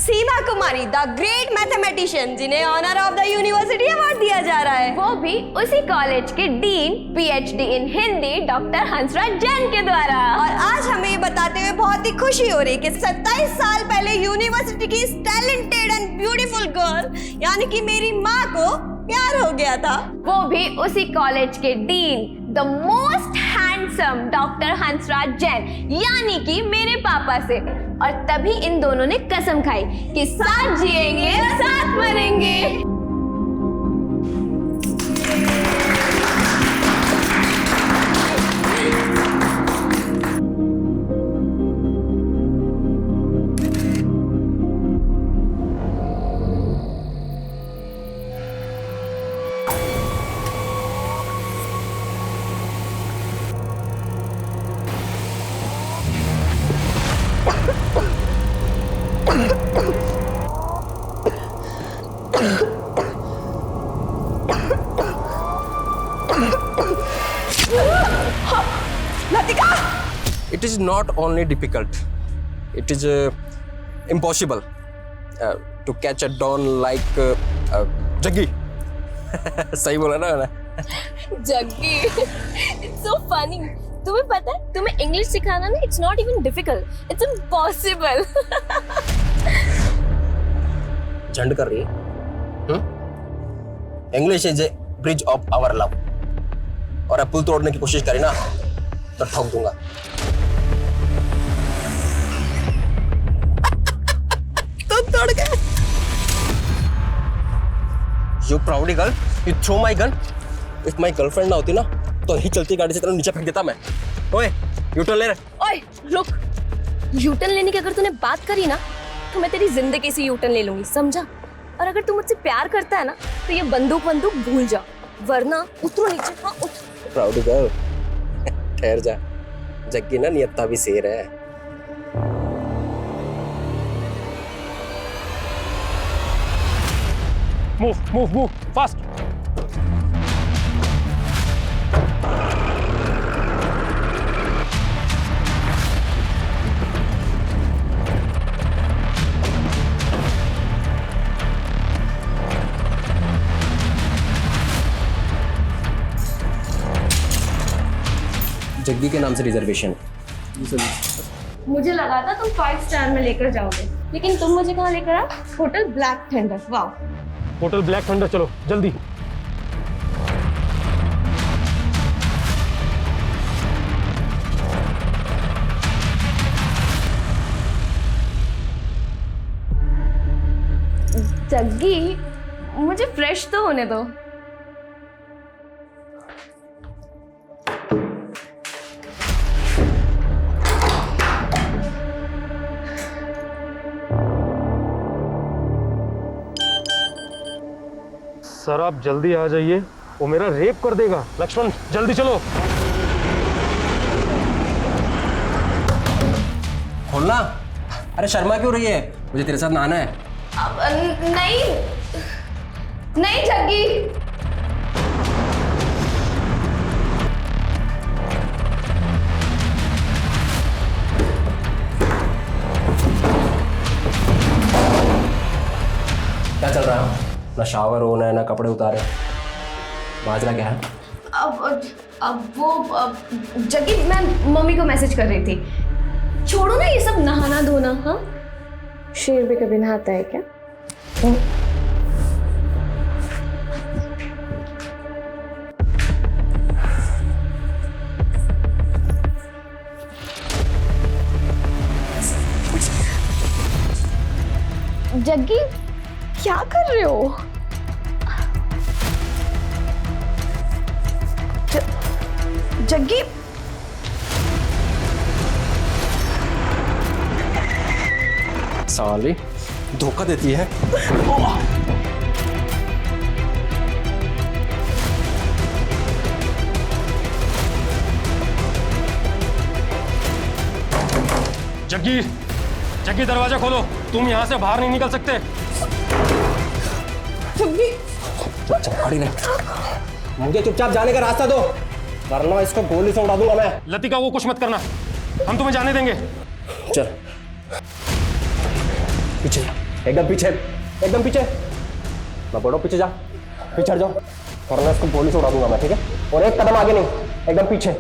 Seema Kumari the great mathematician, जिन्हें honour of the university award दिया जा रहा है, वो भी उसी कॉलेज के dean PhD in Hindi doctor Hansraj Jain के द्वारा। और आज हमें ये बताते हुए बहुत ही खुशी हो रही है कि 27 साल पहले यूनिवर्सिटी की टैलेंटेड एंड ब्यूटीफुल गर्ल यानी कि मेरी माँ को प्यार हो गया था, वो भी उसी कॉलेज के dean the most handsome doctor Hansraj Jain यानी कि मेरे पापा से। और तभी इन दोनों ने कसम खाई कि साथ जिएंगे साथ मरेंगे। Latika! It is not only difficult, it is impossible to catch a don like Jaggi. सही बोला ना मैंने? Jaggi, it's so funny. तुम्हें पता है, तुम्हें इंग्लिश सिखाना ना it's not even difficult, it's impossible. झंड कर रही है? English is a bridge of our love. और अब पुल तोड़ने की कोशिश करी ना तो ठोक दूंगा। तो तोड़ गए। You proud girl, you throw my gun. If my girlfriend ना होती ना तो ही चलती गाड़ी से तेरा नीचे फेंक देता मैं। ओए, यूटर्न ले रहे। ओए, रुक। यूटर्न लेने की अगर तूने बात करी ना तो मैं तेरी जिंदगी से यूटर्न ले लूंगी, समझा? और अगर तू मुझसे प्यार करता है ना तो ये बंदूक भूल जा, वरना उतरो नीचे। हाँ, उतर। प्राउड गर्ल, ठहर जा। जग्गी ना नियत्ता भी शेर है। Move, fast. जग्गी के नाम से रिजर्वेशन। मुझे लगा था तुम 5 स्टार में लेकर जाओगे, लेकिन तुम मुझे कहाँ लेकर आ? Hotel black thunder. वाह, होटल ब्लैक थंडर, चलो जल्दी। जग्गी, मुझे फ्रेश तो होने दो। सर आप जल्दी आ जाइए, वो मेरा रेप कर देगा। लक्ष्मण जल्दी चलो। खोलना। अरे शर्मा क्यों रही है? मुझे तेरे साथ नहाना है। नहीं जग्गी। क्या चल रहा है? ना शावर होना है ना कपड़े उतारे। माजरा क्या है? जग्गी, मैं मम्मी को मैसेज कर रही थी। छोड़ो ना ये सब नहाना धोना। हाँ, शेर भी कभी नहाता है क्या? जग्गी, क्या कर रहे हो? जग्गी, साली धोखा देती है। जग्गी, जग्गी दरवाजा खोलो, तुम यहाँ से बाहर नहीं निकल सकते। खड़ी रह। मुझे चुपचाप जाने का रास्ता दो, वरना इसको गोली से उड़ा दूंगा मैं। लतिका वो कुछ मत करना, हम तुम्हें जाने देंगे। चल पीछे जा। एकदम पीछे, एकदम पीछे। मैं बोल रहा हूँ पीछे जा, पीछे हट जाओ, वरना इसको गोली से उड़ा दूंगा मैं, ठीक है? और एक कदम आगे नहीं, एकदम पीछे।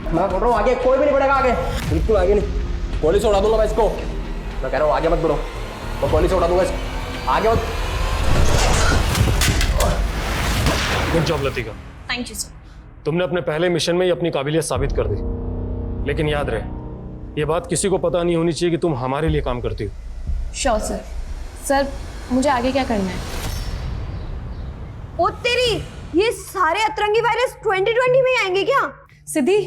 मैं बोल रहा हूँ आगे कोई भी नहीं बढ़ेगा, आगे बिल्कुल आगे नहीं, गोली से उड़ा दूंगा मैं इसको। मैं कह रहा हूँ आगे मत बढ़ो, मैं गोली से उड़ा दूंगा इसको, आगे मत। Good job Latika, thank you sir. तुमने अपने पहले मिशन में ही अपनी काबिलियत साबित कर दी। लेकिन याद रहे, ये बात किसी को पता नहीं होनी चाहिए कि तुम हमारे लिए काम करती हो। Sure sir. सर मुझे आगे क्या करना है? ओ तेरी, ये सारे अतरंगी वायरस 2020 में ही आएंगे क्या? सिद्धि,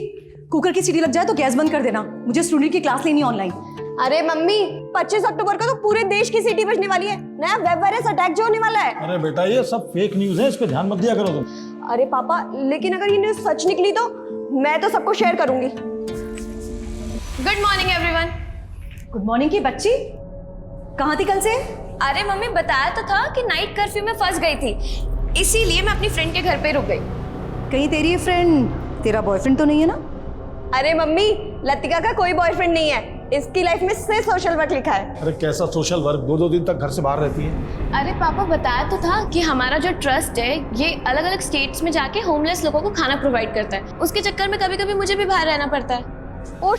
कुकर की सीटी लग जाए तो गैस बंद कर देना, मुझे स्टूडेंट की क्लास लेनी ऑनलाइन। अरे मम्मी, 25 अक्टूबर को तो पूरे देश की सीटी बजने वाली है, नया वेब वायरस अटैक जो होने वाला है। अरे बेटा ये सब फेक न्यूज है, इस पे ध्यान मत दिया करो तुम। अरे पापा, लेकिन अगर ये न्यूज़ सच निकली तो मैं तो सबको शेयर करूंगी। Good morning everyone. Good morning की बच्ची, कहाँ थी कल से? अरे मम्मी, बताया तो था कि नाइट कर्फ्यू में फंस गई थी, इसीलिए मैं अपनी फ्रेंड के घर पे रुक गई। कहीं तेरी ये फ्रेंड तेरा बॉयफ्रेंड तो नहीं है ना? अरे मम्मी, लतिका का कोई बॉयफ्रेंड नहीं है, इसकी लाइफ में सिर्फ सोशल वर्क लिखा है। अरे कैसा सोशल वर्क, 2-2 दिन तक घर से बाहर रहती है। अरे पापा, बताया तो था कि हमारा जो ट्रस्ट है ये अलग अलग स्टेट्स में जाके होमलेस लोगों को खाना प्रोवाइड करता है। उसके चक्कर में कभी कभी मुझे भी बाहर रहना पड़ता है। और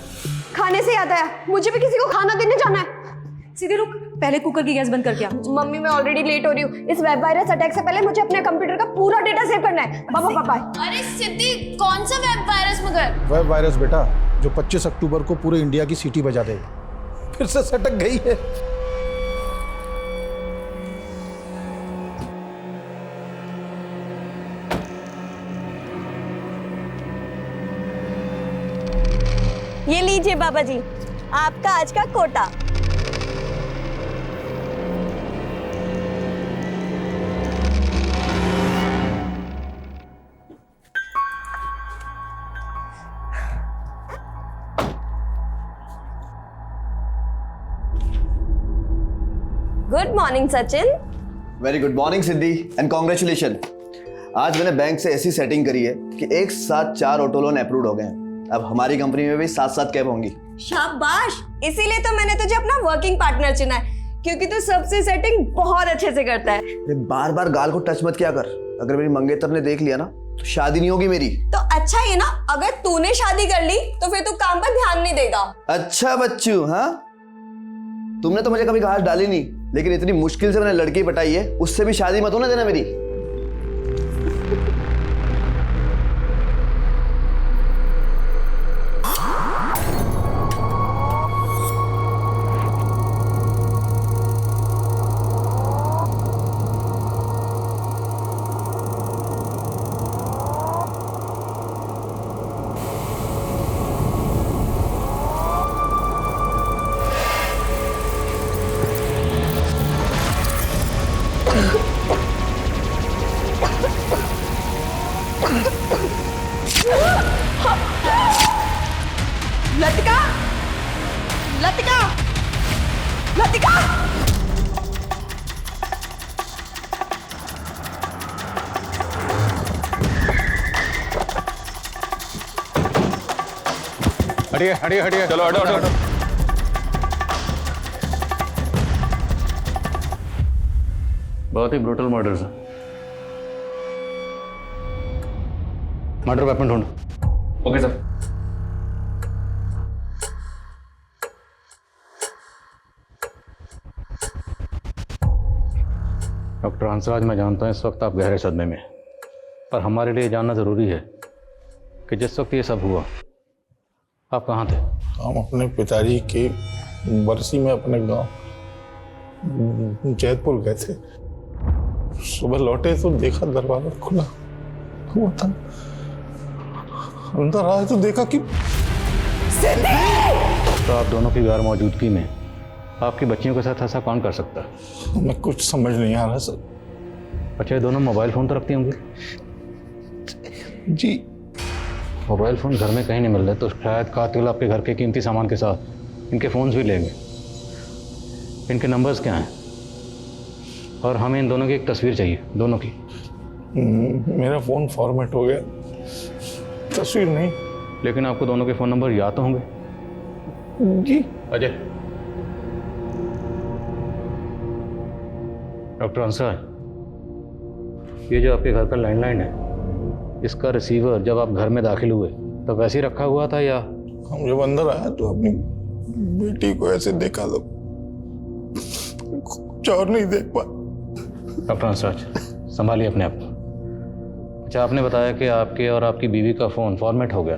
खाने से याद आया, मुझे भी किसी को खाना देने जाना है। सीधे रुक, पहले कुकर की गैस बंद करके आ। मम्मी, मैं ऑलरेडी लेट हो रही हूँ, इस वेब वायरस अटैक से पहले मुझे अपने कंप्यूटर का पूरा डेटा सेव करना है। पापा पापा। अरे सिद्धि, कौन सा वेब वायरस मगर? वेब वायरस बेटा, जो 25 अक्टूबर को पूरे इंडिया की सीटी बजा देगा। फिर से सटक गई है। ये लीजिए बाबा जी, आपका आज का quota. Good morning Sachin. Very good morning Siddhi and congratulation. आज मैंने बैंक से ऐसी सेटिंग करी है कि एक साथ 4 ऑटो लोन अप्रूव हो गए हैं। अब हमारी कंपनी में भी 7-7 कैब होंगी। शाबाश, इसीलिए तो मैंने तुझे अपना वर्किंग पार्टनर चुना है, क्योंकि तू सबसे सेटिंग बहुत अच्छे से करता है। अरे बार बार गाल को टच मत किया कर, अगर मेरी मंगेतर ने देख लिया ना तो शादी नहीं होगी मेरी। तो अच्छा ये ना, अगर तूने शादी कर ली तो फिर तू काम पर ध्यान नहीं देगा। अच्छा बच्चू, हाँ तुमने तो मुझे कभी घास डाली नहीं, लेकिन इतनी मुश्किल से मैंने लड़की पटाई है, उससे भी शादी मत होने देना मेरी। लतिका, लतिका, लतिका। हटिए हटिए हटिए, चलो हटो हटो। बहुत ही ब्रूटल मर्डर है। मर्डर वेपन ढूंढ। Okay sir. डॉक्टर हंसराज, मैं जानता हूँ इस वक्त आप गहरे सदमे में, पर हमारे लिए जानना ज़रूरी है कि जिस वक्त ये सब हुआ आप कहाँ थे? हम अपने पिताजी की बरसी में अपने गांव जैतपुर गए थे। सुबह लौटे तो देखा दरवाजा खुला हुआ था, अंदर आए तो देखा कि तो आप दोनों की गैर मौजूदगी में आपकी बच्चियों के साथ ऐसा कौन कर सकता है? हमें कुछ समझ नहीं आ रहा सर। अच्छा, ये दोनों मोबाइल फ़ोन तो रखती होंगी? जी। मोबाइल फ़ोन घर में कहीं नहीं मिल रहे, तो शायद कातिल आपके घर के कीमती सामान के साथ इनके फ़ोन्स भी लेंगे। इनके नंबर्स क्या हैं? और हमें इन दोनों की एक तस्वीर चाहिए, दोनों की। मेरा फ़ोन फॉर्मेट हो गया, तस्वीर नहीं। लेकिन आपको दोनों के फ़ोन नंबर याद तो होंगे? जी। अजय, डॉक्टर हंसराज, ये जो आपके घर का लैंडलाइन है, इसका रिसीवर जब आप घर में दाखिल हुए तब वैसे ही रखा हुआ था या? हम जब अंदर आए तो अपनी बेटी को ऐसे देखा तो कुछ और नहीं देख पा। डॉक्टर हंसराज, संभालिए अपने आप को। अच्छा, आपने बताया कि आपके और आपकी बीवी का फ़ोन फॉर्मेट हो गया।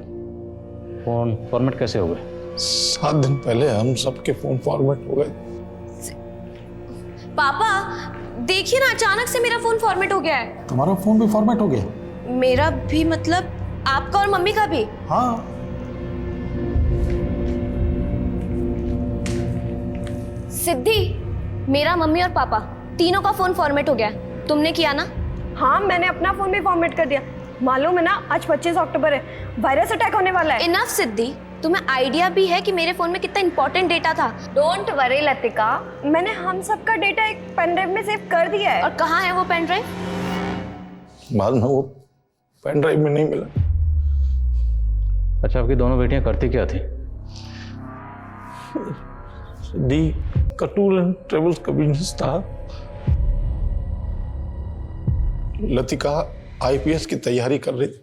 फ़ोन फॉर्मेट कैसे हो गए? 7 दिन पहले हम सबके फोन फॉर्मेट हो गए। पापा देखिए ना, अचानक से मेरा फोन फॉर्मेट हो गया है। तुम्हारा फोन भी फॉर्मेट हो गया? मेरा भी मतलब आपका और मम्मी का भी? हाँ। सिद्धि, मेरा, मम्मी और पापा तीनों का फोन फॉर्मेट हो गया है। तुमने किया ना? हाँ, मैंने अपना फोन भी फॉर्मेट कर दिया। मालूम है ना, आज 25 अक्टूबर है, वायरस अटैक होने वाला है। इनफ सिद्धि, तुम्हें आइडिया भी है कि मेरे फोन में कितना इंपॉर्टेंट डेटा था। डोंट वरी लतिका, मैंने हम सबका डेटा एक पेन ड्राइव में सेव कर दिया है। और कहाँ है वो पेन ड्राइव? बाद में वो पेन ड्राइव में नहीं मिला। अच्छा, आपकी दोनों बेटियां करती क्या थी? दी का टूर एंड ट्रेवल्स का बिजनेस था। लतिका आईपीएस की तैयारी कर रही थी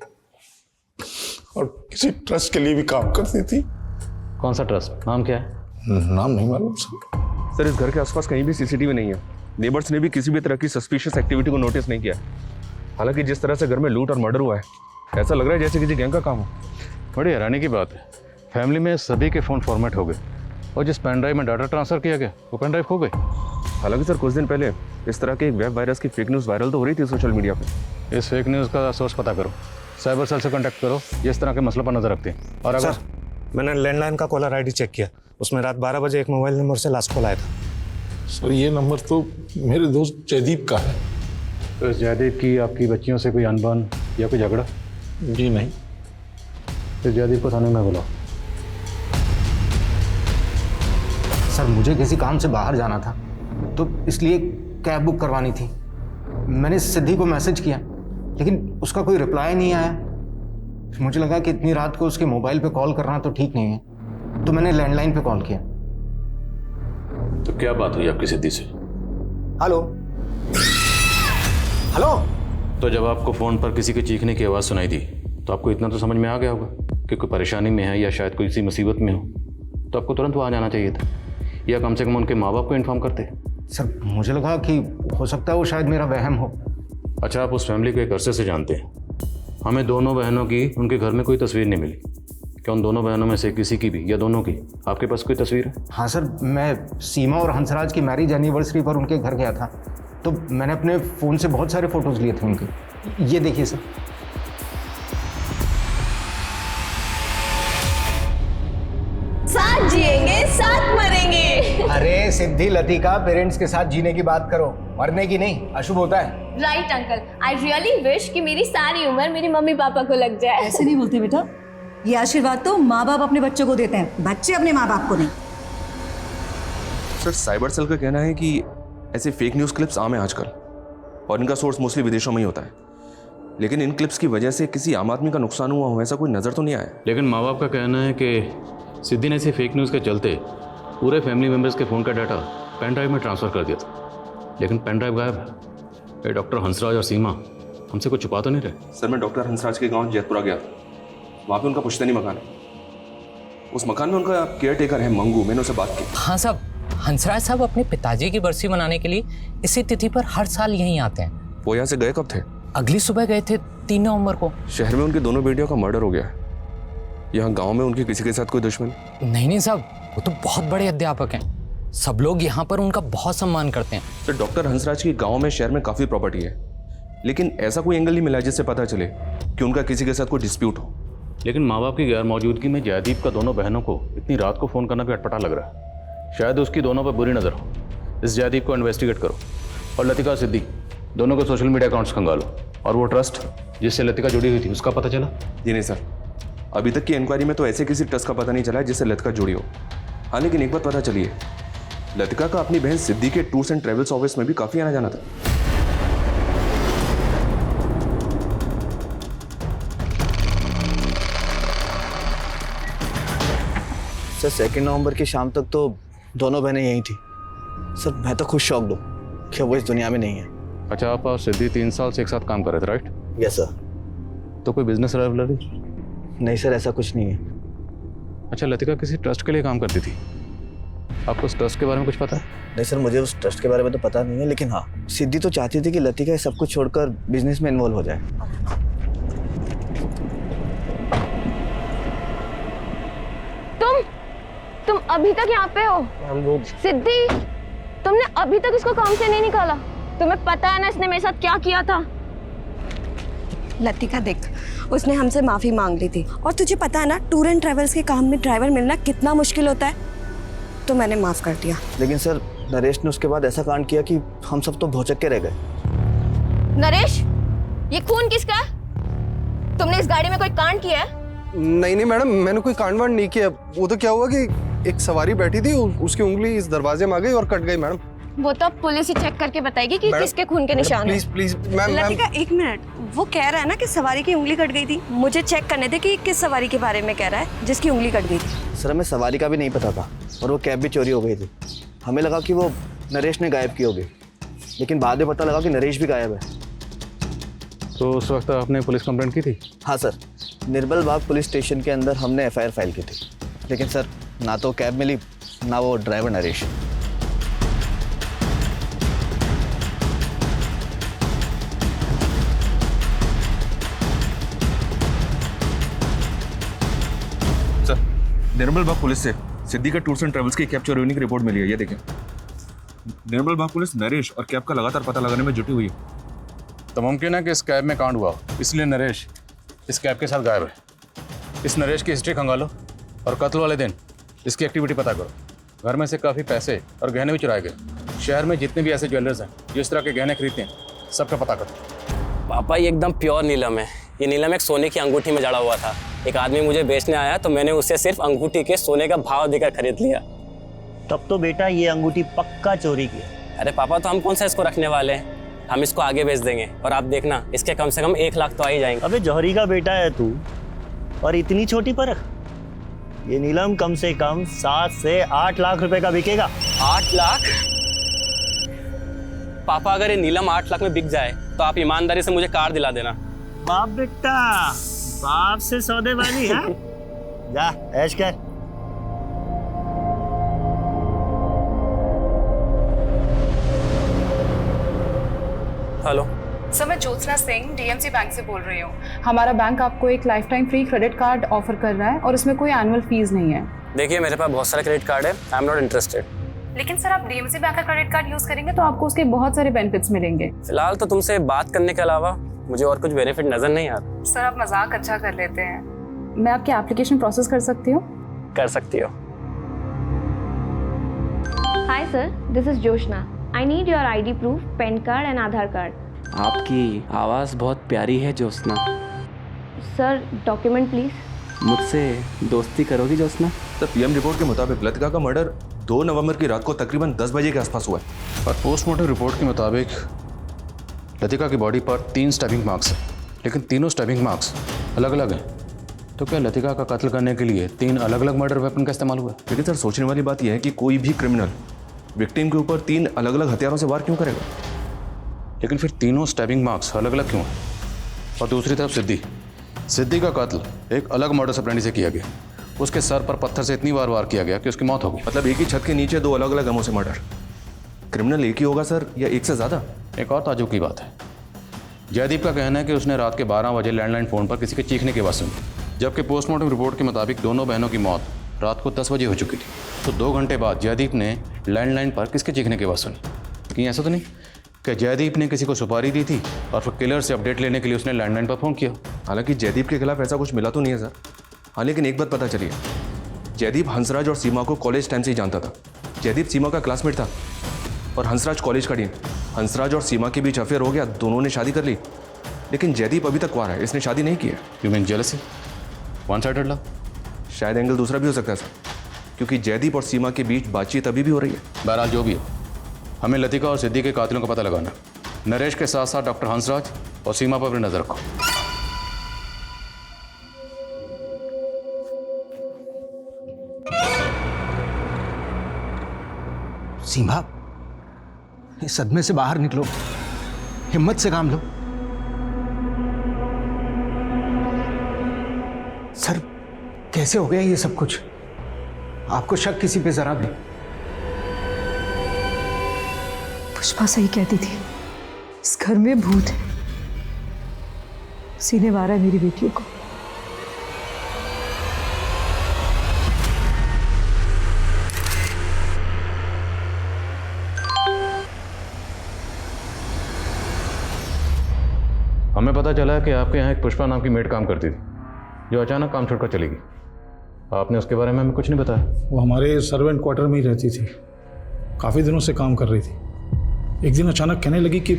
और किसी ट्रस्ट के लिए भी काम करती थी। कौन सा ट्रस्ट? नाम क्या है? नाम नहीं मालूम सर। सर, इस घर के आसपास कहीं भी सीसीटीवी नहीं है। नेबर्स ने भी किसी भी तरह की सस्पिशियस एक्टिविटी को नोटिस नहीं किया। हालांकि जिस तरह से घर में लूट और मर्डर हुआ है, ऐसा लग रहा है जैसे किसी गैंग का काम हो। बड़ी हैरानी की बात है, फैमिली में सभी के फ़ोन फॉर्मेट हो गए और जिस पेन ड्राइव में डाटा ट्रांसफ़र किया गया वो पेन ड्राइव खो गई। हालांकि सर, कुछ दिन पहले इस तरह के एक वेब वायरस की फेक न्यूज़ वायरल तो हो रही थी सोशल मीडिया पे। इस फेक न्यूज़ का सोर्स पता करो, साइबर सेल से कांटेक्ट करो, ये इस तरह के मसलों पर नजर रखते हैं। और अगर मैंने लैंडलाइन का कॉलर आईडी चेक किया, उसमें रात 12 बजे एक मोबाइल नंबर से लास्ट कॉल आया था। सर, ये नंबर तो मेरे दोस्त जयदीप का है। तो इस जयदीप की आपकी बच्चियों से कोई अनबन या कोई झगड़ा? जी नहीं। इस जयदीप को थाने में बुलाओ। सर, मुझे किसी काम से बाहर जाना था तो इसलिए कैब बुक करवानी थी। मैंने सिद्धि को मैसेज किया लेकिन उसका कोई रिप्लाई नहीं आया। मुझे लगा कि इतनी रात को उसके मोबाइल पे कॉल करना तो ठीक नहीं है, तो मैंने लैंडलाइन पे कॉल किया। तो क्या बात हुई आपकी सिद्धि से? Hello hello. तो जब आपको फ़ोन पर किसी के चीखने की आवाज़ सुनाई दी तो आपको इतना तो समझ में आ गया होगा कि कोई परेशानी में है या शायद कोई सी मुसीबत में हो, तो आपको तुरंत वहाँ जाना चाहिए था या कम से कम उनके माँ बाप को इन्फॉर्म करते। सर, मुझे लगा कि हो सकता है वो शायद मेरा वहम हो। अच्छा, आप उस फैमिली को एक अरसे से जानते हैं। हमें दोनों बहनों की उनके घर में कोई तस्वीर नहीं मिली। क्या उन दोनों बहनों में से किसी की भी या दोनों की आपके पास कोई तस्वीर है? हाँ सर, मैं सीमा और हंसराज की मैरिज एनिवर्सरी पर उनके घर गया था तो मैंने अपने फ़ोन से बहुत सारे फ़ोटोज़ लिए थे उनके। ये देखिए सर। साथ जिएंगे, साथ मरेंगे। अरे सिद्धि, लतिका, पेरेंट्स के साथ जीने की बात करो, मरने की नहीं, अशुभ होता है। Right uncle, I really wish कि मेरी सारी उम्र मेरे मम्मी पापा को लग जाए। ऐसे नहीं बोलते बेटा, ये आशीर्वाद तो माँ बाप अपने बच्चों को देते हैं, बच्चे अपने माँ बाप को नहीं। सर, साइबर सेल का कहना है कि ऐसे फेक न्यूज़ क्लिप्स आम है आजकल और इनका सोर्स मोस्टली विदेशों में ही होता है। लेकिन इन क्लिप्स की वजह से किसी आम आदमी का नुकसान हुआ हो ऐसा कोई नज़र तो नहीं आया। लेकिन माँ बाप का कहना है कि सिद्धि ने ऐसे फेक न्यूज़ के चलते पूरे फैमिली मेम्बर्स के फ़ोन का डाटा पेन ड्राइव में ट्रांसफ़र कर दिया था, लेकिन पेन ड्राइव गायब है। ये डॉक्टर हंसराज और सीमा हमसे कुछ छुपा तो नहीं रहे? सर, मैं डॉक्टर हंसराज के गांव जैतपुरा गया था। वहाँ पे उनका पुश्तैनी मकान है। उस मकान में उनका केयर टेकर है मंगू। मैंने उससे बात की। हाँ साहब, हंसराज साहब अपने पिताजी की बरसी मनाने के लिए इसी तिथि पर हर साल यहीं आते हैं। वो यहाँ से गए कब थे? अगली सुबह गए थे 3 नवंबर को। शहर में उनकी दोनों बेटियों का मर्डर हो गया है। यहाँ गांव में उनके किसी के साथ कोई दुश्मन? नहीं साहब, वो तो बहुत बड़े अध्यापक हैं, सब लोग यहाँ पर उनका बहुत सम्मान करते हैं। तो डॉक्टर हंसराज की गांव में शहर में काफ़ी प्रॉपर्टी है, लेकिन ऐसा कोई एंगल नहीं मिला जिससे पता चले कि उनका किसी के साथ कोई डिस्प्यूट हो। लेकिन माँ बाप की गैर मौजूदगी में जयदीप का दोनों बहनों को इतनी रात को फ़ोन करना भी अटपटा लग रहा है। शायद उसकी दोनों पर बुरी नज़र हो। इस जयदीप को इन्वेस्टिगेट करो और लतिका सिद्धि दोनों को सोशल मीडिया अकाउंट्स खंगालो। और वो ट्रस्ट जिससे लतिका जुड़ी हुई थी उसका पता चला? जी नहीं सर, अभी तक की इंक्वायरी में तो ऐसे किसी ट्रस्ट का पता नहीं चला है जिससे लतिका जुड़ी हो। हाँ, लेकिन एक बात पता चली है, लतिका का अपनी बहन सिद्धि के टूर्स एंड ट्रेवल्स ऑफिस में भी काफ़ी आना जाना था। सर, 2 नवंबर की शाम तक तो दोनों बहनें यहीं थी। सर, मैं तो खुद शॉक्ड हूँ। कि वो इस दुनिया में नहीं है। अच्छा, आप और सिद्धि 3 साल से एक साथ काम कर रहे थे, राइट? Yes sir. तो कोई बिजनेस राइवलरी? नहीं सर, ऐसा कुछ नहीं है। अच्छा, लतिका किसी ट्रस्ट के लिए काम करती थी, आपको उस ट्रस्ट के बारे में कुछ पता है? नहीं सर, मुझे उस ट्रस्ट के बारे में तो पता नहीं है, लेकिन हाँ, सिद्धि तो चाहती थी कि लतिका सब कुछ छोड़कर बिजनेस में इन्वॉल्व हो जाए। तुम अभी तक यहाँ पे हो? सिद्धि, तुमने अभी तक इसको काम से नहीं निकाला? तुम्हें पता है ना इसने मेरे साथ क्या किया था? लतिका देख, उसने हमसे माफी मांग ली थी, और तुझे पता है ना टूर एंड ट्रेवल्स के काम में ड्राइवर मिलना कितना मुश्किल होता है, तो मैंने माफ कर दिया। लेकिन सर, नरेश ने उसके बाद ऐसा कांड किया कि हम सब तो भौचक के रह गए। नरेश, ये खून किसका है? तुमने इस गाड़ी में कोई कांड किया है? नहीं मैडम, मैंने कोई कांड वांड नहीं किया। वो तो क्या हुआ कि एक सवारी बैठी थी, उसकी उंगली इस दरवाजे में आ गई और कट गई मैडम। वो तो अब पुलिस ही चेक करके बताएगी कि किसके खून के निशान हैं। Please ma'am. लतिका एक मिनट, वो कह रहा है ना कि सवारी की उंगली कट गई थी। मुझे चेक करने दे कि किस सवारी के बारे में कह रहा है जिसकी उंगली कट गई थी। सर, हमें सवारी का भी नहीं पता था, और वो कैब भी चोरी हो गई थी। हमें लगा कि वो नरेश ने गायब की होगी, लेकिन बाद में पता लगा कि नरेश भी गायब है। तो उस वक्त आपने पुलिस कंप्लेंट की थी? हाँ सर, निर्बल बाग पुलिस स्टेशन के अंदर हमने FIR फाइल की थी, लेकिन सर ना तो कैब मिली, ना वो ड्राइवर नरेश। सर, निर्मल बाग पुलिस से सिद्धि का टूर्स एंड ट्रेवल्स की कैब चोरी होने की रिपोर्ट मिली है, ये देखें। निर्मल बाग पुलिस नरेश और कैब का लगातार पता लगाने में जुटी हुई है। तो मुमकिन है कि इस कैब में कांड हुआ, इसलिए नरेश इस कैब के साथ गायब है। इस नरेश की हिस्ट्री खंगालो और कत्ल वाले दिन इसकी एक्टिविटी पता करो। घर में से काफ़ी पैसे और गहने भी चुराए गए। शहर में जितने भी ऐसे ज्वेलर्स हैं जो इस तरह के गहने खरीदते हैं, सबका पता करो। पापा, ये एकदम प्योर नीलम है। ये नीलम एक सोने की अंगूठी में जड़ा हुआ था। एक आदमी मुझे बेचने आया तो मैंने उससे सिर्फ अंगूठी के सोने का भाव देकर खरीद लिया। तब तो बेटा ये अंगूठी पक्का चोरी की है। अरे पापा, तो हम कौन सा इसको रखने वाले हैं? हम इसको आगे बेच देंगे और आप देखना इसके कम से कम 1 लाख तो आ ही जाएंगे। अबे जौहरी का बेटा है तू, और इतनी छोटी परख। ये नीलम कम से कम 7 से 8 लाख रुपए का बिकेगा। 8 लाख? पापा, अगर ये नीलम 8 लाख में बिक जाए तो आप ईमानदारी से मुझे कार दिला देना। बाप बेटा, बाप से सौदेबाजी है। जा ऐश कर। हेलो सर, मैं ज्योत्सना सिंह DMC बैंक से बोल रही हूँ। हमारा बैंक आपको एक life time free credit card offer कर रहा है और इसमें कोई एनुअल फीस नहीं है। देखिए, मेरे पास बहुत सारे क्रेडिट कार्ड है, आई एम नॉट इंटरेस्टेड। लेकिन सर, आप DMC बैंक का क्रेडिट कार्ड यूज करेंगे तो आपको उसके बहुत सारे बेनिफिट्स मिलेंगे। फिलहाल तो तुमसे बात करने के अलावा मुझे और कुछ बेनिफिट नजर नहीं आ रहा। सर, आप मजाक अच्छा कर लेते हैं। मैं आपकी एप्लीकेशन प्रोसेस कर सकती हूँ? कर सकती हो। Hi sir, this is Joshna. I need your ID proof, pan card and Aadhaar card. आपकी आवाज़ बहुत प्यारी है ज्योत्सना। Sir, document please. मुझसे दोस्ती करोगी ज्योत्सना? तो PM रिपोर्ट के मुताबिक लतिका का मर्डर 2 नवंबर की रात को तकरीबन 10 बजे के आसपास हुआ है। और पोस्टमार्टम रिपोर्ट के मुताबिक लतिका की बॉडी पर 3 स्टैबिंग मार्क्स हैं, लेकिन तीनों स्टैबिंग मार्क्स अलग अलग हैं। तो क्या लतिका का कत्ल करने के लिए 3 अलग अलग मर्डर वेपन का इस्तेमाल हुआ? लेकिन सर, सोचने वाली बात यह है कि कोई भी क्रिमिनल विक्टिम के ऊपर 3 अलग अलग हथियारों से वार क्यों करेगा? लेकिन फिर तीनों स्टैबिंग मार्क्स अलग अलग क्यों हैं? और दूसरी तरफ सिद्धि का कत्ल एक अलग मर्डर ऑपरेंडी से किया गया। उसके सर पर पत्थर से इतनी बार वार किया गया कि उसकी मौत हो गई। मतलब एक ही छत के नीचे 2 अलग अलग गमों से मर्डर। क्रिमिनल एक ही होगा सर, या एक से ज़्यादा? एक और ताज्जुब की बात है, जयदीप का कहना है कि उसने रात के 12 बजे लैंडलाइन फ़ोन पर किसी के चीखने की आवाज़ सुनी, जबकि पोस्टमार्टम रिपोर्ट के मुताबिक दोनों बहनों की मौत रात को 10 बजे हो चुकी थी। तो 2 घंटे बाद जयदीप ने लैंडलाइन पर किसके चीखने की आवाज़ सुनी? कहीं ऐसा तो नहीं कि जयदीप ने किसी को सुपारी दी थी और फिर किलर से अपडेट लेने के लिए उसने लैंडलाइन पर फ़ोन किया? हालांकि जयदीप के खिलाफ ऐसा कुछ मिला तो नहीं है सर। हाँ, लेकिन एक बात पता चली है, जयदीप हंसराज और सीमा को कॉलेज टाइम से ही जानता था। जयदीप सीमा का क्लासमेट था और हंसराज कॉलेज का डीन। हंसराज और सीमा के बीच अफेयर हो गया, दोनों ने शादी कर ली, लेकिन जयदीप अभी तक कुंवारा है, इसने शादी नहीं की है। You mean jealousy? One sided love? शायद एंगल दूसरा भी हो सकता है सर, क्योंकि जयदीप और सीमा के बीच बातचीत अभी भी हो रही है। बहरहाल जो भी हो, हमें लतिका और सिद्धि के कातिलों का पता लगाना। नरेश के साथ साथ डॉक्टर हंसराज और सीमा पर अपनी नजर रखो। सीमा, इस सदमे से बाहर निकलो, हिम्मत से काम लो। सर कैसे हो गया ये सब कुछ? आपको शक किसी पे जरा भी? पुष्पा सही कहती थी, इस घर में भूत है, सीने मारा है मेरी बेटियों को। हमें पता चला है कि आपके यहाँ एक पुष्पा नाम की मेड काम करती थी, जो अचानक काम छोड़कर चली गई। आपने उसके बारे में हमें कुछ नहीं बताया। वो हमारे सर्वेंट क्वार्टर में ही रहती थी, काफ़ी दिनों से काम कर रही थी। एक दिन अचानक कहने लगी कि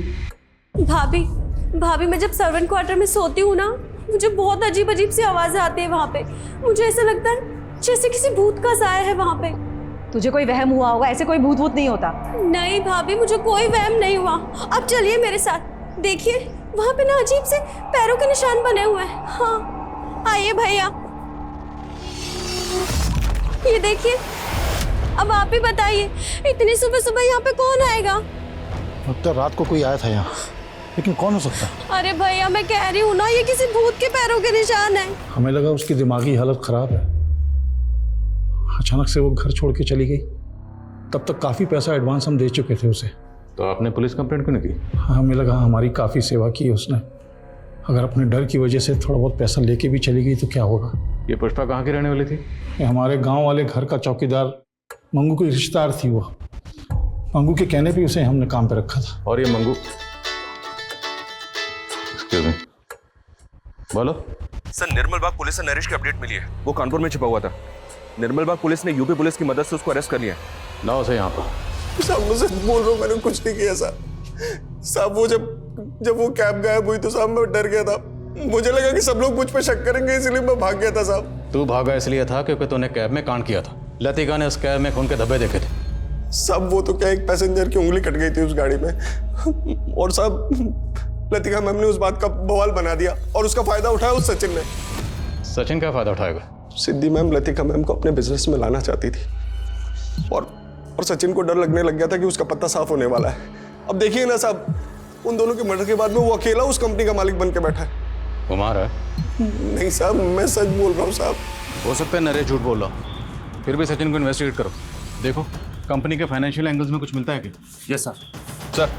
भाभी मैं जब सर्वेंट क्वार्टर में सोती हूँ ना, मुझे बहुत अजीब अजीब सी आवाज़ें आती है वहाँ पे। मुझे ऐसा लगता है जैसे किसी भूत का साया है वहाँ पे। तुझे कोई वहम हुआ होगा, ऐसे कोई भूत वूत नहीं होता। नहीं भाभी, मुझे कोई वहम नहीं हुआ। अब चलिए मेरे साथ, देखिए वहाँ पे ना अजीब से पैरों के निशान बने हुए हैं। हाँ आइए भैया, ये देखिए। अब आप ही बताइए, इतनी सुबह सुबह यहाँ पे कौन आएगा? अब तो रात को कोई आया था यहाँ, लेकिन कौन हो सकता है? अरे भैया मैं कह रही हूँ ना, ये किसी भूत के पैरों के निशान है। हमें लगा उसकी दिमागी हालत खराब है, अचानक से वो घर छोड़ के चली गई। तब तक काफ़ी पैसा एडवांस हम दे चुके थे उसे। तो आपने पुलिस कंप्लेंट क्यों नहीं की? हमें लगा हमारी काफ़ी सेवा की उसने, अगर अपने डर की वजह से थोड़ा बहुत पैसा लेके भी चली गई तो क्या होगा। ये पुष्पा कहाँ की रहने वाली थी? ये हमारे गांव वाले घर का चौकीदार मंगू की रिश्तेदार थी। वो मंगू के कहने पे उसे हमने काम पे रखा था। और ये मंगू, बोलो सर, निर्मल बाग पुलिस से नरेश की अपडेट मिली है। वो कानपुर में छिपा हुआ था। निर्मल बाग पुलिस ने यूपी पुलिस की मदद से उसको अरेस्ट कर लिया। लाओ उसे यहाँ पर। साहब मुझे बोल रहा हूँ, मैंने कुछ नहीं किया साहब। वो जब वो कैब गायब हुई तो साहब मैं डर गया था। मुझे लगा कि सब लोग मुझ पे शक करेंगे, इसलिए मैं भाग गया था साहब। तू भागा इसलिए था क्योंकि तूने कैब में कांड किया था। लतिका ने उस कैब में खून के धब्बे देखे थे। साहब वो तो क्या, एक पैसेंजर की उंगली कट गई थी उस गाड़ी में, और साहब लतिका मैम ने उस बात का बवाल बना दिया और उसका फायदा उठाया उस सचिन ने। सचिन क्या फायदा उठाएगा? सिद्धि मैम लतिका मैम को अपने बिजनेस में लाना चाहती थी, और सचिन को डर लगने लग गया था कि उसका पत्ता साफ होने वाला है। अब देखिए ना साहब, उन दोनों के मर्डर के बाद में वो अकेला उस कंपनी का मालिक बन के बैठा है। कुमार है? नहीं साहब, मैं सच बोल रहा हूँ साहब। हो सकता है नरेश झूठ बोल रहा, फिर भी सचिन को इन्वेस्टिगेट करो। देखो कंपनी के फाइनेंशियल एंगल्स में कुछ मिलता है क्या? Yes sir.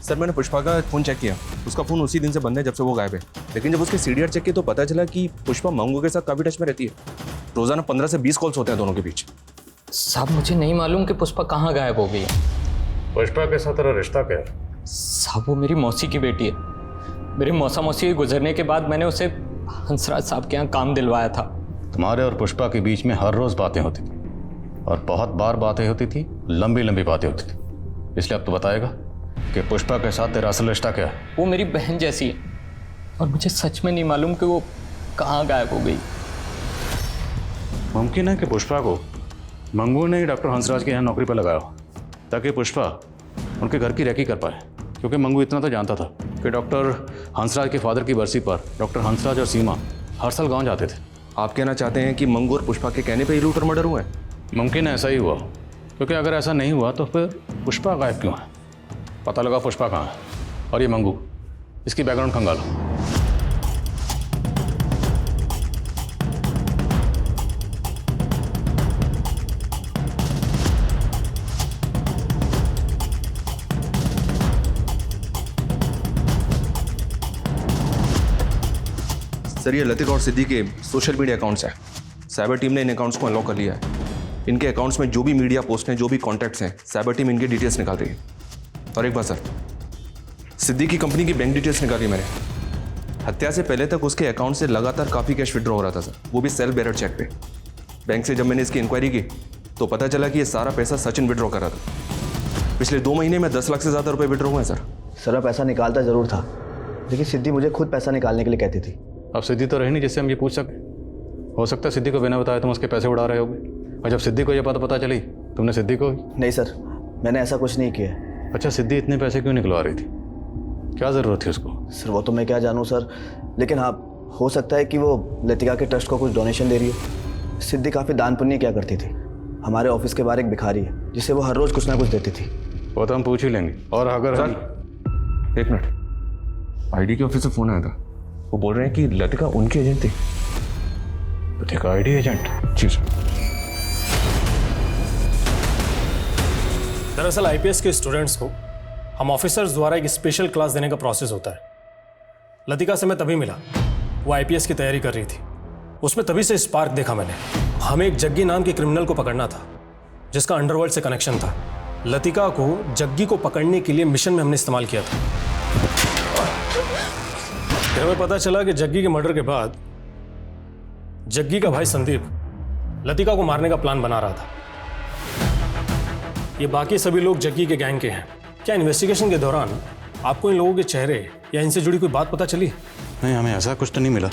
सर मैंने पुष्पा का फ़ोन चेक किया, उसका फ़ोन उसी दिन से बंद है जब से वो गायब है। लेकिन जब उसके सीडीआर चेक किया तो पता चला कि पुष्पा मंगू के साथ काफ़ी टच में रहती है। रोज़ाना 15 से 20 कॉल्स होते हैं दोनों के बीच। साहब मुझे नहीं मालूम कि पुष्पा कहाँ गायब हो गई है। पुष्पा के साथ तेरा रिश्ता क्या है? साहब वो मेरी मौसी की बेटी है। मेरी मौसी के गुजरने के बाद मैंने उसे हंसराज साहब के यहाँ काम दिलवाया था। तुम्हारे और पुष्पा के बीच में हर रोज़ बातें होती थी, और बहुत बार बातें होती थी, लंबी लंबी बातें होती थी। इसलिए अब तो बताएगा कि पुष्पा के साथ तेरा असल रिश्ता क्या है? वो मेरी बहन जैसी है, और मुझे सच में नहीं मालूम कि वो कहाँ गायब हो गई। मुमकिन है कि पुष्पा को मंगू ने डॉक्टर हंसराज के यहाँ नौकरी पर लगाया हो, ताकि पुष्पा उनके घर की रेकी कर पाए। क्योंकि मंगू इतना तो जानता था कि डॉक्टर हंसराज के फादर की बरसी पर डॉक्टर हंसराज और सीमा हर साल गाँव जाते थे। आप कहना चाहते हैं कि मंगू और पुष्पा के कहने पर ही लूट और मर्डर हुआ है? मुमकिन है ऐसा ही हुआ, क्योंकि अगर ऐसा नहीं हुआ तो फिर पुष्पा गायब क्यों है? पता लगा पुष्पा कहाँ है। और ये मंगू, इसकी बैकग्राउंड खंगालो। सर ये लतिका और सिद्धि के सोशल मीडिया अकाउंट्स हैं। साइबर टीम ने इन अकाउंट्स को अनलॉक कर लिया है। इनके अकाउंट्स में जो भी मीडिया पोस्ट हैं, जो भी कॉन्टैक्ट्स हैं, साइबर टीम इनकी डिटेल्स निकाल रही है। और एक बात सर, सिद्धि की कंपनी की बैंक डिटेल्स निकाली मैंने। हत्या से पहले तक उसके अकाउंट से लगातार काफ़ी कैश विड्रॉ हो रहा था सर, वो भी सेल्फ बेरर चेक पे। बैंक से जब मैंने इसकी इंक्वायरी की तो पता चला कि ये सारा पैसा सचिन विड्रॉ कर रहा था। पिछले 2 महीने में 10 लाख से ज़्यादा रुपए विड्रॉ हुए हैं सर। सर मैं पैसा निकालता ज़रूर था, लेकिन सिद्धि मुझे खुद पैसा निकालने के लिए कहती थी। अब सिद्धि तो रही नहीं जिससे हम ये पूछ सकें। हो सकता है सिद्धि को बिना बताए तुम उसके पैसे उड़ा रहे होगे, और जब सिद्धि को ये बात पता चली तुमने सिद्धि को। नहीं सर, मैंने ऐसा कुछ नहीं किया। अच्छा, सिद्धि इतने पैसे क्यों निकलवा रही थी? क्या ज़रूरत थी उसको? सर वो तो मैं क्या जानूँ सर, लेकिन हाँ हो सकता है कि वो लतिका के ट्रस्ट को कुछ डोनेशन दे रही हो। सिद्धि काफ़ी दान पुण्य क्या करती थी। हमारे ऑफिस के बाहर एक भिखारी है जिसे वो हर रोज कुछ ना कुछ देती थी। वो तो हम पूछ ही लेंगे। और अगर सर, एक मिनट, आईडी के ऑफिस से फोन आया था। वो बोल रहे हैं कि लतिका उनकी एजेंट थी। Latika ID agent? जी सर। दरअसल आईपीएस के स्टूडेंट्स को हम ऑफिसर्स द्वारा एक स्पेशल क्लास देने का प्रोसेस होता है। लतिका से मैं तभी मिला, वो आईपीएस की तैयारी कर रही थी। उसमें तभी से स्पार्क देखा मैंने। हमें एक जग्गी नाम के क्रिमिनल को पकड़ना था जिसका अंडरवर्ल्ड से कनेक्शन था। लतिका को जग्गी को पकड़ने के लिए मिशन में हमने इस्तेमाल किया था। फिर हमें पता चला कि जग्गी के मर्डर के बाद जग्गी का भाई संदीप लतिका को मारने का प्लान बना रहा था। ये बाकी सभी लोग जग्गी के गैंग के हैं। क्या इन्वेस्टिगेशन के दौरान आपको इन लोगों के चेहरे या इनसे जुड़ी कोई बात पता चली? नहीं, हमें ऐसा कुछ तो नहीं मिला।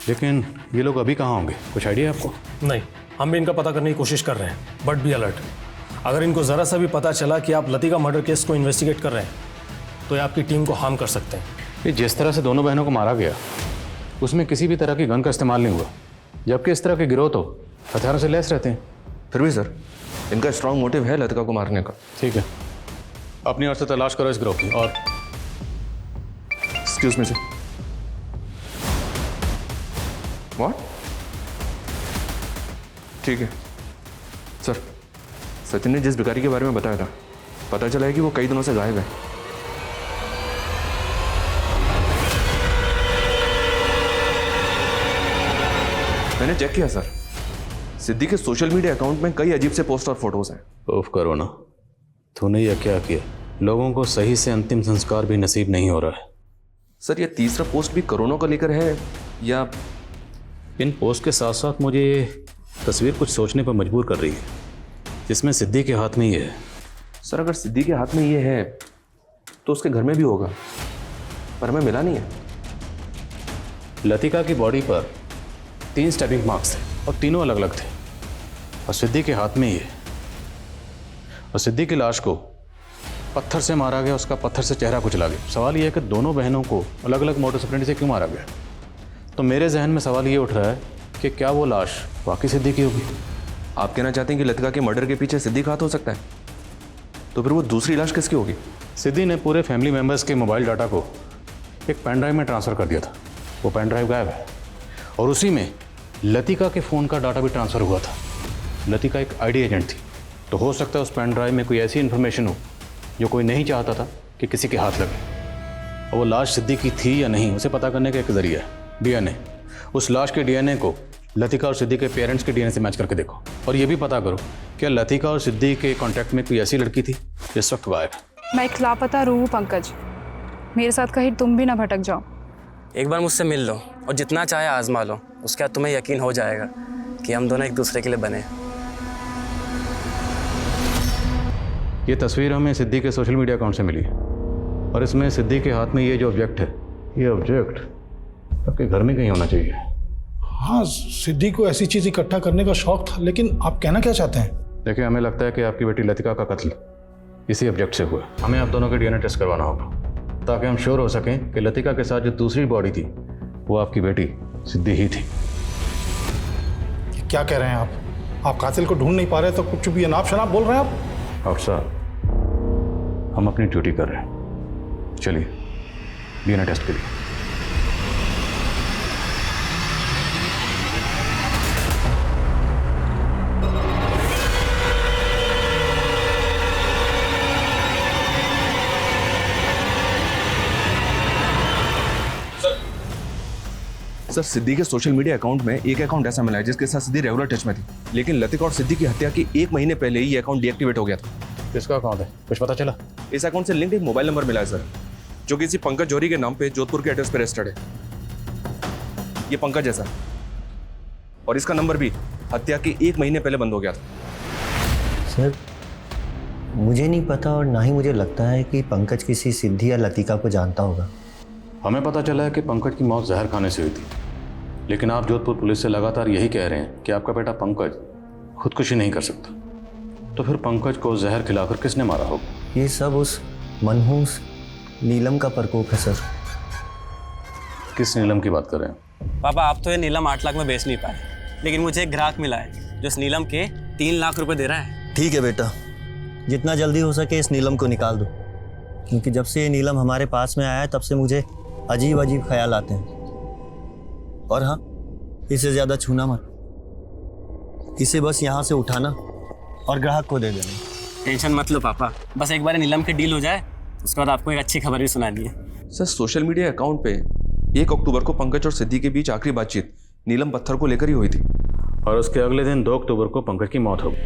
लेकिन ये लोग अभी कहाँ होंगे, कुछ आइडिया है आपको? नहीं, हम भी इनका पता करने की कोशिश कर रहे हैं, बट बी अलर्ट। अगर इनको ज़रा सा भी पता चला कि आप लतिका मर्डर केस को इन्वेस्टिगेट कर रहे हैं तो ये आपकी टीम को हार्म कर सकते हैं। ये जिस तरह से दोनों बहनों को मारा गया उसमें किसी भी तरह की गन का इस्तेमाल नहीं हुआ, जबकि इस तरह के गिरोह तो हथियारों से लैस रहते हैं। फिर भी सर, इनका स्ट्रांग मोटिव है लतिका को मारने का। ठीक है, अपनी ओर से तलाश करो इस गिरोह की। और एक्सक्यूज मी सर। व्हाट? ठीक है सर। सचिन ने जिस भिखारी के बारे में बताया था, पता चला है कि वो कई दिनों से गायब है। मैंने चेक किया सर, सिद्धि के सोशल मीडिया अकाउंट में कई अजीब से पोस्ट और फोटोज हैं। उफ करो ना, तूने यह क्या किया? लोगों को सही से अंतिम संस्कार भी नसीब नहीं हो रहा है। सर, ये तीसरा पोस्ट भी कोरोना को लेकर है या? इन पोस्ट के साथ साथ मुझे ये तस्वीर कुछ सोचने पर मजबूर कर रही है, जिसमें सिद्धि के हाथ में ये है। सर, अगर सिद्धि के हाथ में ये है तो उसके घर में भी होगा, पर हमें मिला नहीं है। लतिका की बॉडी पर 3 स्टैबिंग मार्क्स थे और तीनों अलग अलग थे, और सिद्धि के हाथ में ये। और सिद्धि की लाश को पत्थर से मारा गया, उसका पत्थर से चेहरा कुचला गया। सवाल यह है कि दोनों बहनों को अलग अलग मोटो ऑपरेंडी से क्यों मारा गया? तो मेरे जहन में सवाल ये उठ रहा है कि क्या वो लाश वाकई सिद्धि की होगी? आप कहना चाहते हैं कि लतिका के मर्डर के पीछे सिद्धि का हाथ हो सकता है? तो फिर वो दूसरी लाश किसकी होगी? सिद्धि ने पूरे फैमिली मेम्बर्स के मोबाइल डाटा को एक पेन ड्राइव में ट्रांसफ़र कर दिया था। वो पेन ड्राइव गायब है और उसी में लतिका के फ़ोन का डाटा भी ट्रांसफ़र हुआ था। लतिका एक आईडी एजेंट थी, तो हो सकता है उस पेन ड्राइव में कोई ऐसी इन्फॉर्मेशन हो जो कोई नहीं चाहता था कि किसी के हाथ लगे। और वो लाश सिद्धि की थी या नहीं, उसे पता करने का एक जरिया है डीएनए। उस लाश के डीएनए को लतिका और सिद्धि के पेरेंट्स के डीएनए से मैच करके देखो, और ये भी पता करो क्या लतिका और सिद्धि के कांटेक्ट में कोई ऐसी लड़की थी जिस वक्त गायब है। मैं एक लापता रूह हूँ पंकज, मेरे साथ कहीं तुम भी ना भटक जाओ। एक बार मुझसे मिल लो और जितना चाहे आजमा लो, उसके बाद तुम्हें यकीन हो जाएगा कि हम दोनों एक दूसरे के लिए बने। ये तस्वीर हमें सिद्धि के सोशल मीडिया अकाउंट से मिली है, और इसमें सिद्धि के हाथ में ये जो ऑब्जेक्ट है, ये ऑब्जेक्ट आपके घर में कहीं होना चाहिए। हाँ, सिद्धि को ऐसी चीज इकट्ठा करने का शौक था, लेकिन आप कहना क्या चाहते हैं? देखिए, हमें लगता है कि आपकी बेटी लतिका का कत्ल इसी ऑब्जेक्ट से हुआ। हमें आप दोनों के डीएनए टेस्ट करवाना होगा ताकि हम श्योर हो सकें कि लतिका के साथ जो दूसरी बॉडी थी वो आपकी बेटी सिद्धि ही थी। क्या कह रहे हैं आप कातिल को ढूंढ नहीं पा रहे तो कुछ भी अनाप शनाप बोल रहे हैं आप? अफसर, हम अपनी ड्यूटी कर रहे हैं, चलिए डीएनए टेस्ट के लिए। सर, सिद्धि के सोशल मीडिया अकाउंट में एक अकाउंट ऐसा मिला है जिसके साथ सिद्धि रेगुलर टच में थी, लेकिन लतिका और सिद्धि की हत्या के 1 महीने पहले ही ये अकाउंट डीएक्टिवेट हो गया था। किसका अकाउंट है, कुछ पता चला? इस अकाउंट से लिंक्ड एक मोबाइल नंबर मिला है सर, जो किसी पंकज जौहरी के नाम पे जोधपुर के एड्रेस पर रजिस्टर्ड है। ये पंकज है सर, और इसका नंबर भी हत्या के 1 महीने पहले बंद हो गया था। सर, मुझे नहीं पता और ना ही मुझे लगता है कि पंकज किसी सिद्धि या लतिका को जानता होगा। हमें पता चला है कि पंकज की मौत जहर खाने से हुई थी, लेकिन आप जोधपुर पुलिस से लगातार यही कह रहे हैं कि आपका बेटा पंकज खुदकुशी नहीं कर सकता। तो फिर पंकज को जहर खिलाकर किसने मारा होगा? ये सब उस मनहूस नीलम का प्रकोप है सर। किस नीलम की बात कर रहे हैं? पापा, आप तो ये नीलम 8 लाख में बेच नहीं पाए, लेकिन मुझे एक ग्राहक मिला है जो इस नीलम के 3 लाख रुपए दे रहा है। ठीक है बेटा, जितना जल्दी हो सके इस नीलम को निकाल दो, क्योंकि जब से ये नीलम हमारे पास में आया है तब से मुझे अजीब अजीब ख्याल आते हैं। और हाँ, इसे ज़्यादा छूना मत, इसे बस यहाँ से उठाना और ग्राहक को दे देना। टेंशन मत लो पापा, बस एक बार नीलम की डील हो जाए उसके बाद आपको एक अच्छी खबर भी सुनानी है। सर, सोशल मीडिया अकाउंट पे 1 अक्टूबर को पंकज और सिद्धि के बीच आखिरी बातचीत नीलम पत्थर को लेकर ही हुई थी। और उसके अगले दिन 2 अक्टूबर को पंकज की मौत हो गई।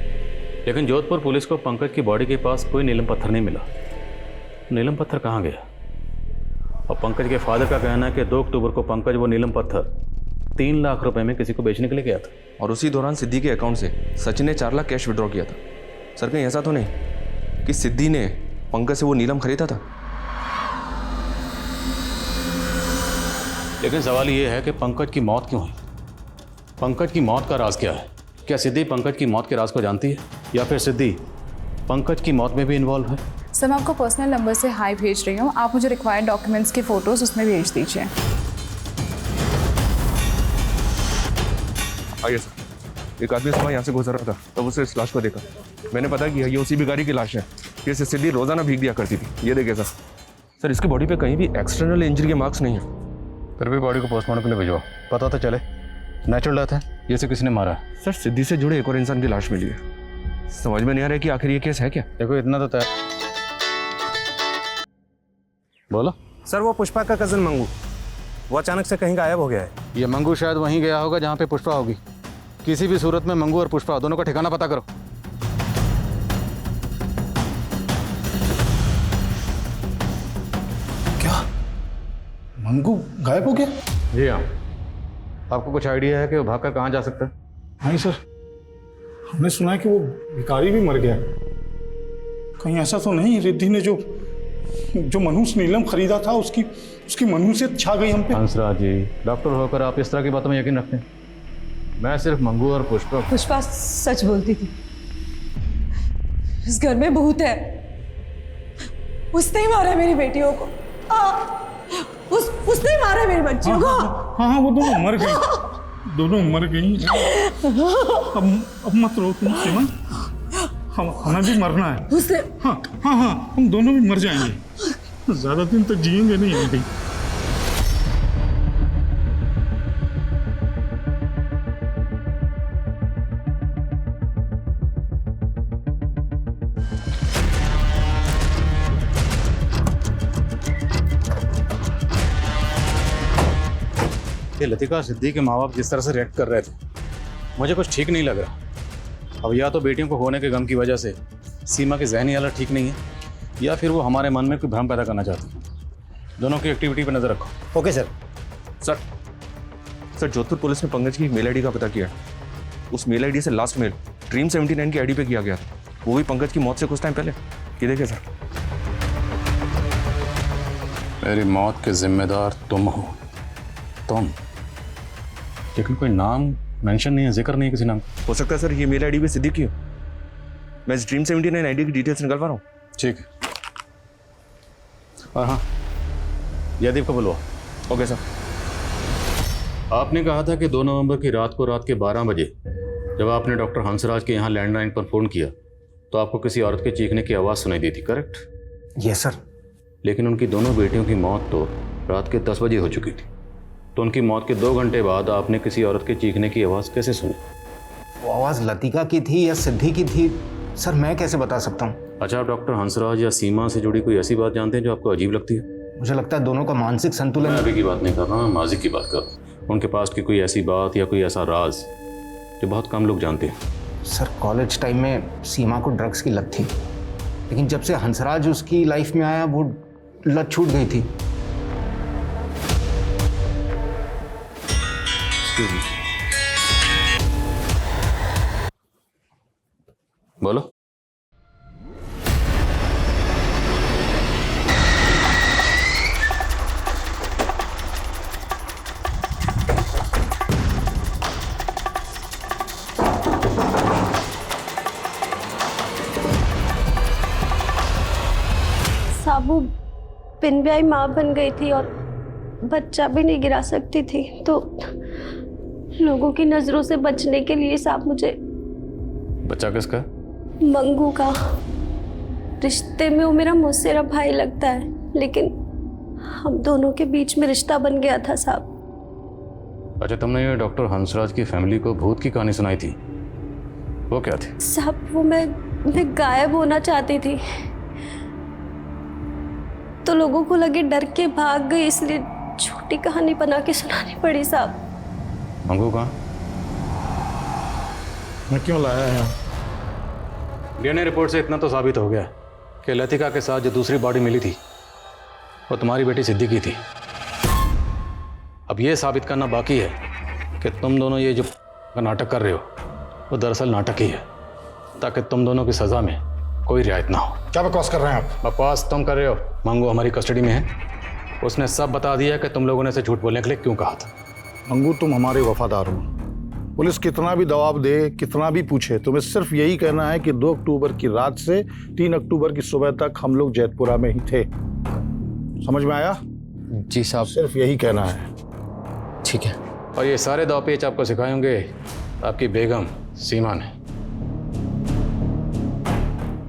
लेकिन जोधपुर पुलिस को पंकज की बॉडी के पास कोई नीलम पत्थर नहीं मिला। नीलम पत्थर कहाँ गया? और पंकज के फादर का कहना है कि 2 अक्टूबर को पंकज वो नीलम पत्थर 3 लाख रुपए में किसी को बेचने के लिए गया था। और उसी दौरान सिद्धि के अकाउंट से सचिन ने 4 लाख कैश विड्रॉ किया था। सर, कहीं ऐसा तो नहीं कि सिद्धि ने पंकज से वो नीलम खरीदा था? लेकिन सवाल ये है कि पंकज की मौत क्यों हुई? पंकज की मौत का राज क्या है? क्या सिद्धि पंकज की मौत के राज को जानती है, या फिर सिद्धि पंकज की मौत में भी इन्वॉल्व है? सर, मैं आपको पर्सनल नंबर से हाई भेज रही हूँ, आप मुझे रिक्वायर्ड डॉक्यूमेंट्स की फ़ोटोज़ उसमें भेज दीजिए। आइए सर। एक आदमी सुबह यहाँ से गुजर रहा था, तब उसे इस लाश को देखा। मैंने पता कि ये उसी भिखारी की लाश है जिसे सिद्धि रोजाना भीग दिया करती थी। ये देखिए सर। सर, इसकी बॉडी पे कहीं भी एक्सटर्नल इंजरी के मार्क्स नहीं है। फिर भी बॉडी को पोस्टमार्टम के लिए भिजवाओ, पता तो चले नेचुरल डेथ है या इसे किसी ने मारा है। सर, सिद्धि से जुड़े एक और इंसान की लाश मिली है। समझ में नहीं आ रहा है कि आखिर ये केस है क्या। देखो, इतना तो तय। बोलो सर, वो पुष्पा का कजन मंगू, वो अचानक से कहीं गायब हो गया है। ये मंगू शायद वहीं गया होगा जहाँ पे पुष्पा होगी। किसी भी सूरत में मंगू और पुष्पा दोनों का ठिकाना पता करो। क्या मंगू गायब हो गया? जी हाँ। आपको कुछ आइडिया है कि वो भागकर कहाँ जा सकता है? नहीं सर, हमने सुना है कि वो भिखारी भी मर गया। कहीं ऐसा तो नहीं रिद्धि ने जो मनुष्य नीलम खरीदा था उसकी मनुष्यत छा गई हम पे? हंसराज जी, डॉक्टर होकर आप इस तरह की बातों में यकीन रखते हैं? मैं सिर्फ मंगू और पुष्पा सच बोलती थी। इस घर में भूत है। उसने ही मारा है मेरी बेटियों को। उसने ही मारा है मेरी बच्चियों को। हाँ, वो दोनों मर गई। दोनों मर गई। अब मत रो तुम सीमा, हमें भी मरना है। हाँ, हम दोनों भी मर जाएंगे। ज्यादा दिन तक जिएंगे नहीं हम भी। ये लतिका सिद्धि के माँ बाप जिस तरह से रिएक्ट कर रहे थे, मुझे कुछ ठीक नहीं लग रहा। अब या तो बेटियों को होने के गम की वजह से सीमा की ज़हनी हालत ठीक नहीं है, या फिर वो हमारे मन में कोई भ्रम पैदा करना चाहती है। दोनों की एक्टिविटी पर नजर रखो। Okay sir. Sir, Jodhpur police ने पंकज की मेल आईडी का पता किया। उस मेल आईडी से लास्ट मेल ड्रीम 79 की आईडी पे किया गया था, वो भी पंकज की मौत से कुछ टाइम पहले। ये देखिए सर। मेरी मौत के जिम्मेदार तुम हो। तुम? लेकिन कोई नाम मेंशन नहीं है, जिक्र नहीं है किसी नाम। हो सकता है सर ये मेल आईडी भी सिद्धि की हो। मैं इस ड्रीम 79 आईडी की डिटेल्स निकलवा रहा हूँ। ठीक है। और हाँ, जयदीप को बुलवा। Okay sir. आपने कहा था कि 2 नवंबर की रात को रात के 12 बजे जब आपने डॉक्टर हंसराज के यहाँ लैंडलाइन पर फ़ोन किया तो आपको किसी औरत के चीखने की आवाज़ सुनाई दी थी, करेक्ट? Yes sir. लेकिन उनकी दोनों बेटियों की मौत तो रात के 10 बजे हो चुकी थी, तो उनकी मौत के 2 घंटे बाद आपने किसी औरत के चीखने की आवाज़ कैसे सुनी? वो आवाज़ लतिका की थी या सिद्धि की थी, सर मैं कैसे बता सकता हूँ? अच्छा, आप डॉक्टर हंसराज या सीमा से जुड़ी कोई ऐसी बात जानते हैं जो आपको अजीब लगती है? मुझे लगता है दोनों का मानसिक संतुलन। मैं अभी की बात नहीं कर रहा, माजी की बात कर रहा हूँ। उनके पास की कोई ऐसी बात या कोई ऐसा राज जो बहुत कम लोग जानते हैं। सर, कॉलेज टाइम में सीमा को ड्रग्स की लत थी, लेकिन जब से हंसराज उसकी लाइफ में आया वो लत छूट गई थी। बोलो। साबू बिन ब्याही माँ बन गई थी और बच्चा भी नहीं गिरा सकती थी, तो लोगों की नजरों से बचने के लिए साहब मुझे बच्चा किसका? मंगू का। रिश्ते में वो मेरा मौसेरा भाई लगता है, लेकिन हम दोनों के बीच में रिश्ता बन गया था साहब। अच्छा, तुमने ये डॉक्टर हंसराज की फैमिली को भूत की कहानी सुनाई थी, वो क्या थी? साहब वो मैं गायब होना चाहती थी, तो लोगों को लगे डर के भाग गई, इसलिए छोटी कहानी बना के सुनानी पड़ी साहब। मंगू कहाँ? मैं क्यों लाया है? डीएनए रिपोर्ट से इतना तो साबित हो गया कि लतिका के साथ जो दूसरी बॉडी मिली थी वो तुम्हारी बेटी सिद्धि की थी। अब ये साबित करना बाकी है कि तुम दोनों ये जो नाटक कर रहे हो वो दरअसल नाटक ही है, ताकि तुम दोनों की सज़ा में कोई रियायत ना हो। क्या बकवास कर रहे हैं आप? बकवास तुम कर रहे हो। मंगू हमारी कस्टडी में है, उसने सब बता दिया कि तुम लोगों ने इसे झूठ बोलने के लिए क्यों कहा था। मंगू, तुम हमारे वफादार हो। पुलिस कितना भी दबाव दे, कितना भी पूछे, तुम्हें सिर्फ यही कहना है कि 2 अक्टूबर की रात से 3 अक्टूबर की सुबह तक हम लोग जैतपुरा में ही थे। समझ में आया? जी साहब। सिर्फ यही कहना है। ठीक है। और ये सारे दावपेच आपको सिखाएंगे आपकी बेगम सीमा ने।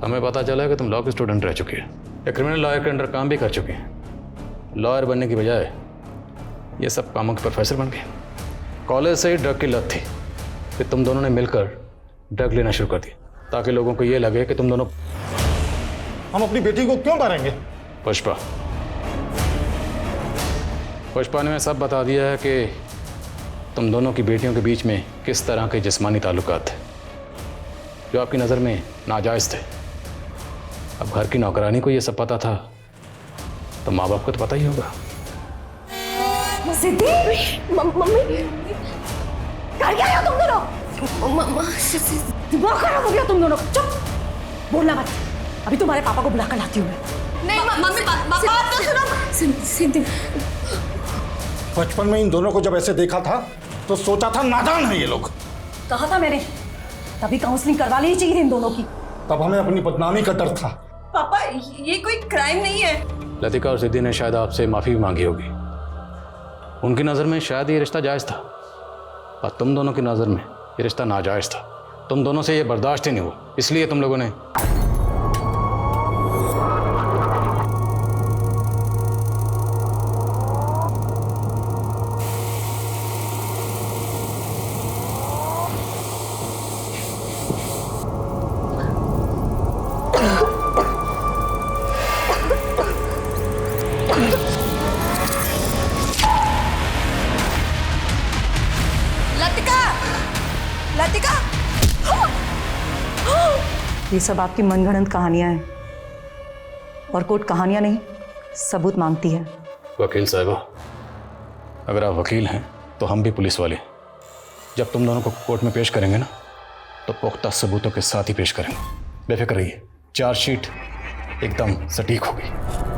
हमें पता चला है कि तुम लॉ के स्टूडेंट रह चुके हैं, एक क्रिमिनल लॉयर के अंडर काम भी कर चुके हैं। लॉयर बनने की बजाय ये सब कामों के प्रोफेसर बन गए। कॉलेज से ही ड्रग की लत थी कि तुम दोनों ने मिलकर ड्रग लेना शुरू कर दिया, ताकि लोगों को ये लगे कि तुम दोनों। हम अपनी बेटी को क्यों मारेंगे? पुष्पा ने सब बता दिया है कि तुम दोनों की बेटियों के बीच में किस तरह के जिस्मानी ताल्लुकात थे जो आपकी नज़र में नाजायज़ थे। अब घर की नौकरानी को ये सब पता था तो माँ बाप को तो पता ही होगा। सिद्धि, मम्मी, कर क्या हो तुम दोनों? दिमाग खराब हो गया तुम दोनों। चुप, बोलना मत। अभी तुम्हारे पापा को बुला कर लाती हूँ मैं। नहीं मम्मी, बात तो सुनो। सिद्धि, बचपन में इन दोनों को जब ऐसे देखा था तो सोचा था नादान है ये लोग। कहा था मैंने, तभी काउंसलिंग करवा लेनी चाहिए थी इन दोनों की। तब हमें अपनी बदनामी का डर था। पापा ये कोई क्राइम नहीं है। लतिका और सिद्धि ने शायद आपसे माफ़ी भी मांगी होगी। उनकी नज़र में शायद ये रिश्ता जायज़ था, और तुम दोनों की नज़र में ये रिश्ता नाजायज़ था। तुम दोनों से ये बर्दाश्त ही नहीं हुआ, इसलिए तुम लोगों ने। लतिका, ये सब आपकी मनगढ़ंत कहानियां हैं, और कोर्ट कहानियां नहीं सबूत मांगती है। वकील साहबा, अगर आप वकील हैं तो हम भी पुलिस वाले। जब तुम दोनों को कोर्ट में पेश करेंगे ना, तो पुख्ता सबूतों के साथ ही पेश करेंगे। बेफिक्र रहिए, चार्जशीट एकदम सटीक होगी।